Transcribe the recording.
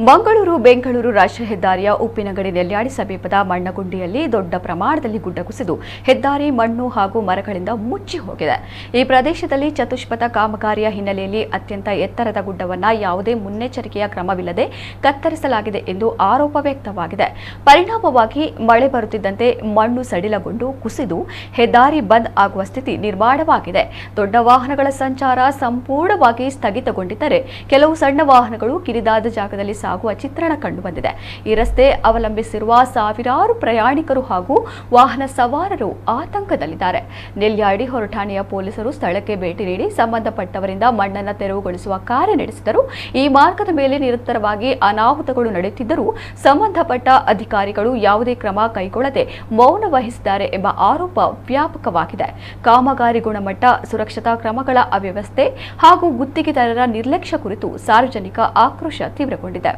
ಮಂಗಳೂರು ಬೆಂಗಳೂರು ರಾಷ್ಟ್ರೀಯ ಹೆದ್ದಾರಿಯ ಉಪ್ಪಿನಗಡಿ ನೆಲ್ಯಾಡಿ ಸಮೀಪದ ಮಣ್ಣಗುಂಡಿಯಲ್ಲಿ ದೊಡ್ಡ ಪ್ರಮಾಣದಲ್ಲಿ ಗುಡ್ಡ ಕುಸಿದು ಹೆದ್ದಾರಿ ಮಣ್ಣು ಹಾಗೂ ಮರಗಳಿಂದ ಮುಚ್ಚಿ ಹೋಗಿದೆ. ಈ ಪ್ರದೇಶದಲ್ಲಿ ಚತುಷ್ಪಥ ಕಾಮಗಾರಿಯ ಹಿನ್ನೆಲೆಯಲ್ಲಿ ಅತ್ಯಂತ ಎತ್ತರದ ಗುಡ್ಡವನ್ನು ಯಾವುದೇ ಮುನ್ನೆಚ್ಚರಿಕೆಯ ಕ್ರಮವಿಲ್ಲದೆ ಕತ್ತರಿಸಲಾಗಿದೆ ಎಂದು ಆರೋಪ ವ್ಯಕ್ತವಾಗಿದೆ. ಪರಿಣಾಮವಾಗಿ ಮಳೆ ಬರುತ್ತಿದ್ದಂತೆ ಮಣ್ಣು ಸಡಿಲಗೊಂಡು ಕುಸಿದು ಹೆದ್ದಾರಿ ಬಂದ್ ಆಗುವ ಸ್ಥಿತಿ ನಿರ್ಮಾಣವಾಗಿದೆ. ದೊಡ್ಡ ವಾಹನಗಳ ಸಂಚಾರ ಸಂಪೂರ್ಣವಾಗಿ ಸ್ಥಗಿತಗೊಂಡಿದ್ದರೆ ಕೆಲವು ಸಣ್ಣ ವಾಹನಗಳು ಕಿರಿದಾದ ಜಾಗದಲ್ಲಿ ಸಾಗುವ ಚಿತ್ರಣ ಕಂಡುಬಂದಿದೆ. ಈ ರಸ್ತೆ ಅವಲಂಬಿಸಿರುವ ಸಾವಿರಾರು ಪ್ರಯಾಣಿಕರು ಹಾಗೂ ವಾಹನ ಸವಾರರು ಆತಂಕದಲ್ಲಿದ್ದಾರೆ. ನೆಲ್ಯಾಡಿ ಹೊರಠಾಣೆಯ ಪೊಲೀಸರು ಸ್ಥಳಕ್ಕೆ ಭೇಟಿ ನೀಡಿ ಸಂಬಂಧಪಟ್ಟವರಿಂದ ಮಣ್ಣನ್ನು ತೆರವುಗೊಳಿಸುವ ಕಾರ್ಯ ನಡೆಸಿದರು. ಈ ಮಾರ್ಗದ ಮೇಲೆ ನಿರಂತರವಾಗಿ ಅನಾಹುತಗಳು ನಡೆಯುತ್ತಿದ್ದರೂ ಸಂಬಂಧಪಟ್ಟ ಅಧಿಕಾರಿಗಳು ಯಾವುದೇ ಕ್ರಮ ಕೈಗೊಳ್ಳದೆ ಮೌನ ವಹಿಸಿದ್ದಾರೆ ಎಂಬ ಆರೋಪ ವ್ಯಾಪಕವಾಗಿದೆ. ಕಾಮಗಾರಿ ಗುಣಮಟ್ಟ, ಸುರಕ್ಷತಾ ಕ್ರಮಗಳ ಅವ್ಯವಸ್ಥೆ ಹಾಗೂ ಗುತ್ತಿಗೆದಾರರ ನಿರ್ಲಕ್ಷ್ಯ ಕುರಿತು ಸಾರ್ವಜನಿಕ ಆಕ್ರೋಶ ತೀವ್ರಗೊಂಡಿದೆ.